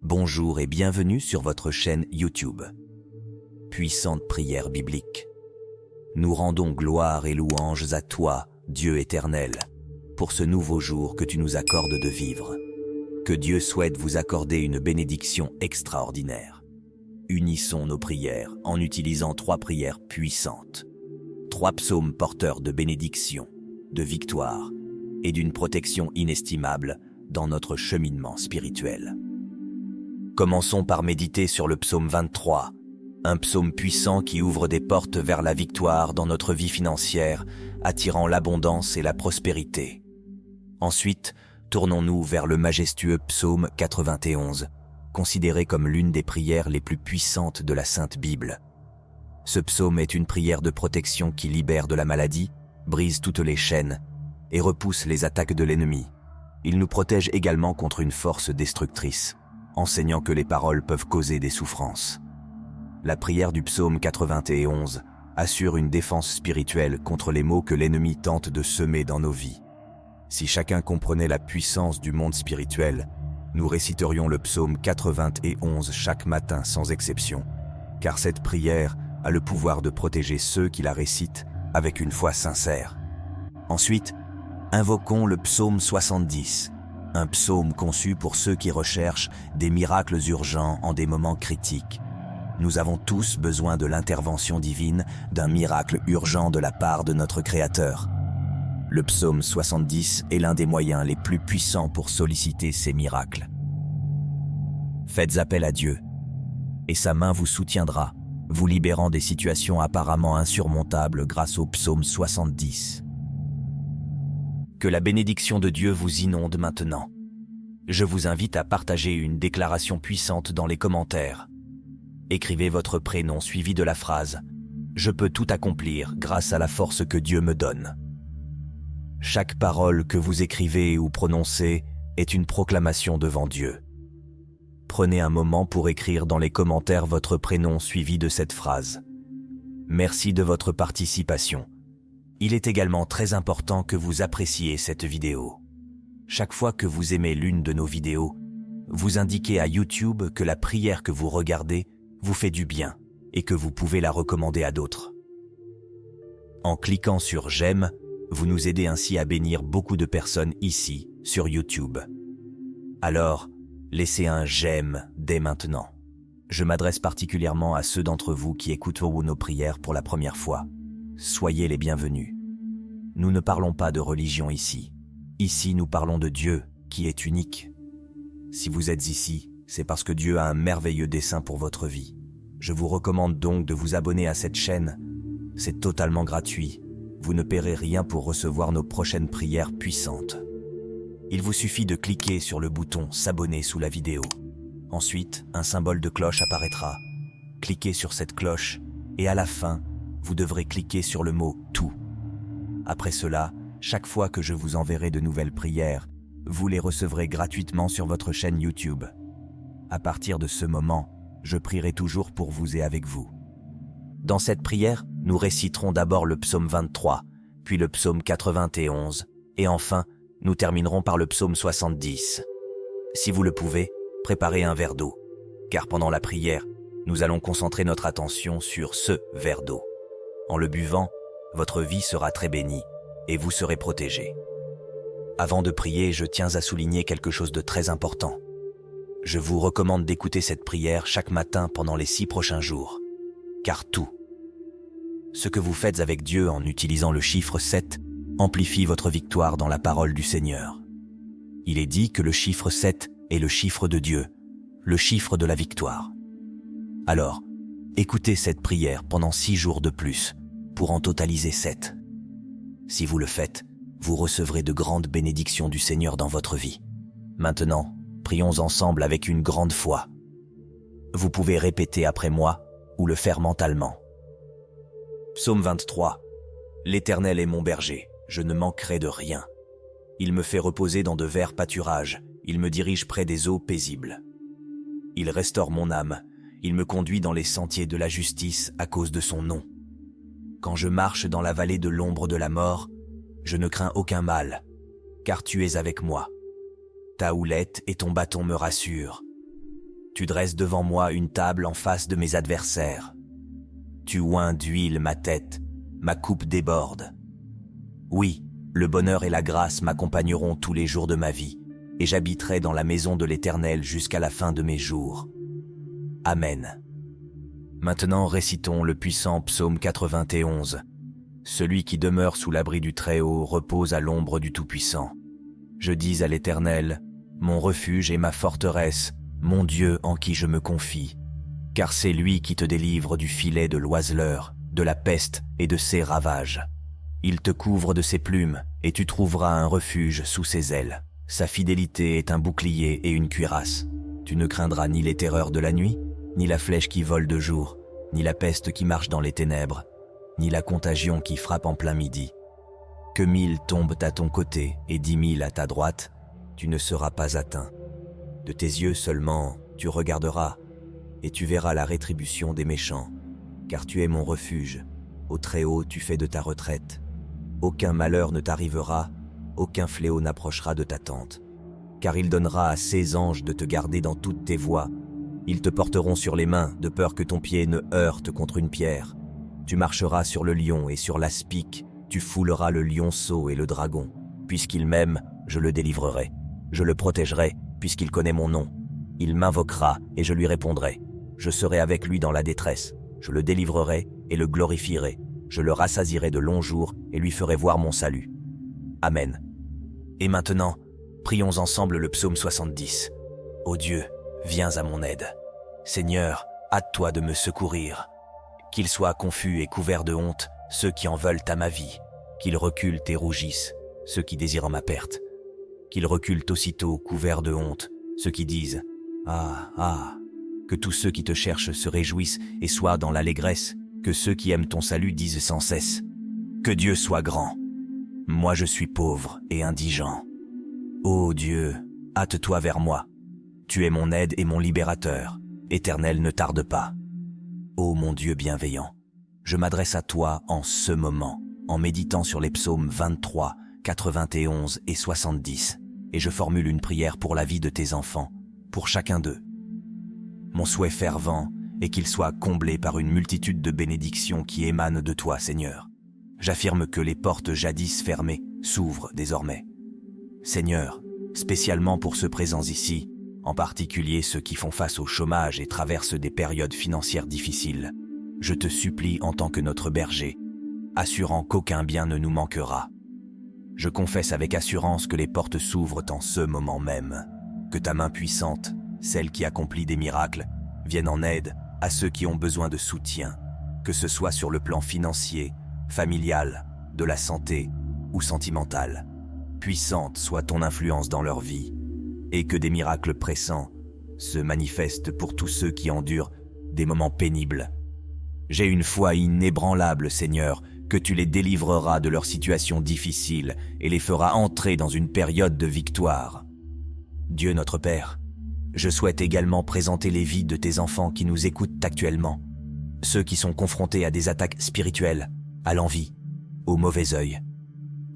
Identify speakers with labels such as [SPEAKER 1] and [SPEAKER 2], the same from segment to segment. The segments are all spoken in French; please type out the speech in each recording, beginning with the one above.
[SPEAKER 1] Bonjour et bienvenue sur votre chaîne YouTube. Puissante prière biblique. Nous rendons gloire et louanges à toi, Dieu éternel, pour ce nouveau jour que tu nous accordes de vivre. Que Dieu souhaite vous accorder une bénédiction extraordinaire. Unissons nos prières en utilisant 3 prières puissantes. 3 psaumes porteurs de bénédiction, de victoire et d'une protection inestimable dans notre cheminement spirituel. Commençons par méditer sur le psaume 23, un psaume puissant qui ouvre des portes vers la victoire dans notre vie financière, attirant l'abondance et la prospérité. Ensuite, tournons-nous vers le majestueux psaume 91, considéré comme l'une des prières les plus puissantes de la Sainte Bible. Ce psaume est une prière de protection qui libère de la maladie, brise toutes les chaînes et repousse les attaques de l'ennemi. Il nous protège également contre une force destructrice, enseignant que les paroles peuvent causer des souffrances. La prière du psaume 91 assure une défense spirituelle contre les maux que l'ennemi tente de semer dans nos vies. Si chacun comprenait la puissance du monde spirituel, nous réciterions le psaume 91 chaque matin sans exception, car cette prière a le pouvoir de protéger ceux qui la récitent avec une foi sincère. Ensuite, invoquons le psaume 70, un psaume conçu pour ceux qui recherchent des miracles urgents en des moments critiques. Nous avons tous besoin de l'intervention divine, d'un miracle urgent de la part de notre Créateur. Le psaume 70 est l'un des moyens les plus puissants pour solliciter ces miracles. Faites appel à Dieu, et sa main vous soutiendra, vous libérant des situations apparemment insurmontables grâce au psaume 70. Que la bénédiction de Dieu vous inonde maintenant. Je vous invite à partager une déclaration puissante dans les commentaires. Écrivez votre prénom suivi de la phrase « Je peux tout accomplir grâce à la force que Dieu me donne ». Chaque parole que vous écrivez ou prononcez est une proclamation devant Dieu. Prenez un moment pour écrire dans les commentaires votre prénom suivi de cette phrase. Merci de votre participation. Il est également très important que vous appréciez cette vidéo. Chaque fois que vous aimez l'une de nos vidéos, vous indiquez à YouTube que la prière que vous regardez vous fait du bien et que vous pouvez la recommander à d'autres. En cliquant sur « J'aime », vous nous aidez ainsi à bénir beaucoup de personnes ici, sur YouTube. Alors, laissez un « J'aime » dès maintenant. Je m'adresse particulièrement à ceux d'entre vous qui écoutent nos prières pour la première fois. Soyez les bienvenus. Nous ne parlons pas de religion ici. Ici, nous parlons de Dieu, qui est unique. Si vous êtes ici, c'est parce que Dieu a un merveilleux dessein pour votre vie. Je vous recommande donc de vous abonner à cette chaîne. C'est totalement gratuit. Vous ne paierez rien pour recevoir nos prochaines prières puissantes. Il vous suffit de cliquer sur le bouton « S'abonner » sous la vidéo. Ensuite, un symbole de cloche apparaîtra. Cliquez sur cette cloche et à la fin, vous devrez cliquer sur le mot « Tout ». Après cela, chaque fois que je vous enverrai de nouvelles prières, vous les recevrez gratuitement sur votre chaîne YouTube. À partir de ce moment, je prierai toujours pour vous et avec vous. Dans cette prière, nous réciterons d'abord le psaume 23, puis le psaume 91, et enfin, nous terminerons par le psaume 70. Si vous le pouvez, préparez un verre d'eau, car pendant la prière, nous allons concentrer notre attention sur ce verre d'eau. En le buvant, votre vie sera très bénie et vous serez protégé. Avant de prier, je tiens à souligner quelque chose de très important. Je vous recommande d'écouter cette prière chaque matin pendant les 6 prochains jours, car tout, ce que vous faites avec Dieu en utilisant le chiffre 7, amplifie votre victoire dans la parole du Seigneur. Il est dit que le chiffre 7 est le chiffre de Dieu, le chiffre de la victoire. Alors, écoutez cette prière pendant 6 jours de plus, pour en totaliser 7. Si vous le faites, vous recevrez de grandes bénédictions du Seigneur dans votre vie. Maintenant, prions ensemble avec une grande foi. Vous pouvez répéter après moi ou le faire mentalement. Psaume 23. L'Éternel est mon berger, je ne manquerai de rien. Il me fait reposer dans de verts pâturages, il me dirige près des eaux paisibles. Il restaure mon âme, il me conduit dans les sentiers de la justice à cause de son nom. Quand je marche dans la vallée de l'ombre de la mort, je ne crains aucun mal, car tu es avec moi. Ta houlette et ton bâton me rassurent. Tu dresses devant moi une table en face de mes adversaires. Tu oins d'huile ma tête, ma coupe déborde. Oui, le bonheur et la grâce m'accompagneront tous les jours de ma vie, et j'habiterai dans la maison de l'Éternel jusqu'à la fin de mes jours. Amen. Maintenant récitons le puissant psaume 91. Celui qui demeure sous l'abri du Très-Haut repose à l'ombre du Tout-Puissant. Je dis à l'Éternel, mon refuge et ma forteresse, mon Dieu en qui je me confie. Car c'est lui qui te délivre du filet de l'oiseleur, de la peste et de ses ravages. Il te couvre de ses plumes, et tu trouveras un refuge sous ses ailes. Sa fidélité est un bouclier et une cuirasse. Tu ne craindras ni les terreurs de la nuit, ni la flèche qui vole de jour, ni la peste qui marche dans les ténèbres, ni la contagion qui frappe en plein midi. Que 1000 tombent à ton côté et 10 000 à ta droite, tu ne seras pas atteint. De tes yeux seulement, tu regarderas, et tu verras la rétribution des méchants, car tu es mon refuge. Au Très-Haut, tu fais de ta retraite. Aucun malheur ne t'arrivera, aucun fléau n'approchera de ta tente. Car il donnera à ses anges de te garder dans toutes tes voies. Ils te porteront sur les mains, de peur que ton pied ne heurte contre une pierre. Tu marcheras sur le lion et sur l'aspic, tu fouleras le lionceau et le dragon. Puisqu'il m'aime, je le délivrerai. Je le protégerai, puisqu'il connaît mon nom. Il m'invoquera et je lui répondrai. Je serai avec lui dans la détresse. Je le délivrerai et le glorifierai. Je le rassasierai de longs jours et lui ferai voir mon salut. Amen. Et maintenant, prions ensemble le psaume 70. Ô Dieu, viens à mon aide. Seigneur, hâte-toi de me secourir. Qu'ils soient confus et couverts de honte, ceux qui en veulent à ma vie. Qu'ils reculent et rougissent, ceux qui désirent ma perte. Qu'ils reculent aussitôt, couverts de honte, ceux qui disent « Ah, ah !» Que tous ceux qui te cherchent se réjouissent et soient dans l'allégresse, que ceux qui aiment ton salut disent sans cesse « Que Dieu soit grand !» Moi je suis pauvre et indigent. Ô Dieu, hâte-toi vers moi. Tu es mon aide et mon libérateur. Éternel, ne tarde pas. Ô mon Dieu bienveillant, je m'adresse à toi en ce moment, en méditant sur les psaumes 23, 91 et 70, et je formule une prière pour la vie de tes enfants, pour chacun d'eux. Mon souhait fervent est qu'ils soient comblés par une multitude de bénédictions qui émanent de toi, Seigneur. J'affirme que les portes jadis fermées s'ouvrent désormais. Seigneur, spécialement pour ceux présents ici, en particulier ceux qui font face au chômage et traversent des périodes financières difficiles, je te supplie en tant que notre berger, assurant qu'aucun bien ne nous manquera. Je confesse avec assurance que les portes s'ouvrent en ce moment même, que ta main puissante, celle qui accomplit des miracles, vienne en aide à ceux qui ont besoin de soutien, que ce soit sur le plan financier, familial, de la santé ou sentimental. Puissante soit ton influence dans leur vie, et que des miracles pressants se manifestent pour tous ceux qui endurent des moments pénibles. J'ai une foi inébranlable, Seigneur, que tu les délivreras de leurs situations difficiles et les feras entrer dans une période de victoire. Dieu notre Père, je souhaite également présenter les vies de tes enfants qui nous écoutent actuellement, ceux qui sont confrontés à des attaques spirituelles, à l'envie, au mauvais œil,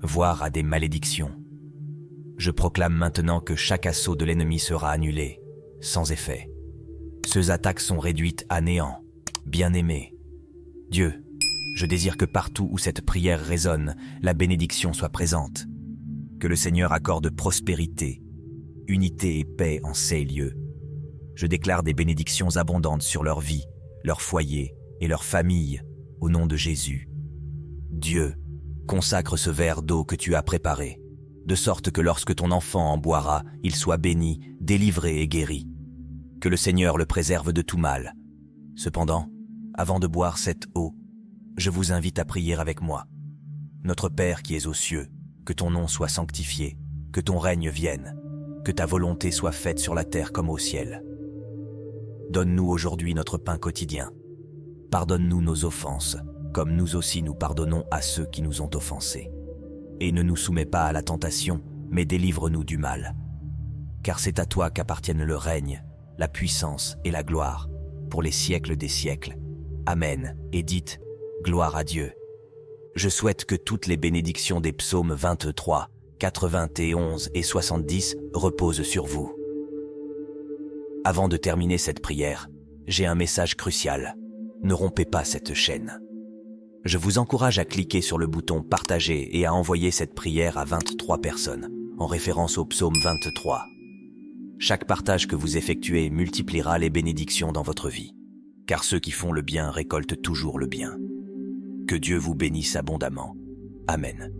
[SPEAKER 1] voire à des malédictions. Je proclame maintenant que chaque assaut de l'ennemi sera annulé, sans effet. Ces attaques sont réduites à néant, bien-aimé. Dieu, je désire que partout où cette prière résonne, la bénédiction soit présente. Que le Seigneur accorde prospérité, unité et paix en ces lieux. Je déclare des bénédictions abondantes sur leur vie, leur foyer et leur famille, au nom de Jésus. Dieu, consacre ce verre d'eau que tu as préparé, de sorte que lorsque ton enfant en boira, il soit béni, délivré et guéri. Que le Seigneur le préserve de tout mal. Cependant, avant de boire cette eau, je vous invite à prier avec moi. Notre Père qui es aux cieux, que ton nom soit sanctifié, que ton règne vienne, que ta volonté soit faite sur la terre comme au ciel. Donne-nous aujourd'hui notre pain quotidien. Pardonne-nous nos offenses, comme nous aussi nous pardonnons à ceux qui nous ont offensés. Et ne nous soumets pas à la tentation, mais délivre-nous du mal. Car c'est à toi qu'appartiennent le règne, la puissance et la gloire, pour les siècles des siècles. Amen. Et dites, gloire à Dieu. Je souhaite que toutes les bénédictions des psaumes 23, 91 et 70 reposent sur vous. Avant de terminer cette prière, j'ai un message crucial. Ne rompez pas cette chaîne. Je vous encourage à cliquer sur le bouton « Partager » et à envoyer cette prière à 23 personnes, en référence au psaume 23. Chaque partage que vous effectuez multipliera les bénédictions dans votre vie, car ceux qui font le bien récoltent toujours le bien. Que Dieu vous bénisse abondamment. Amen.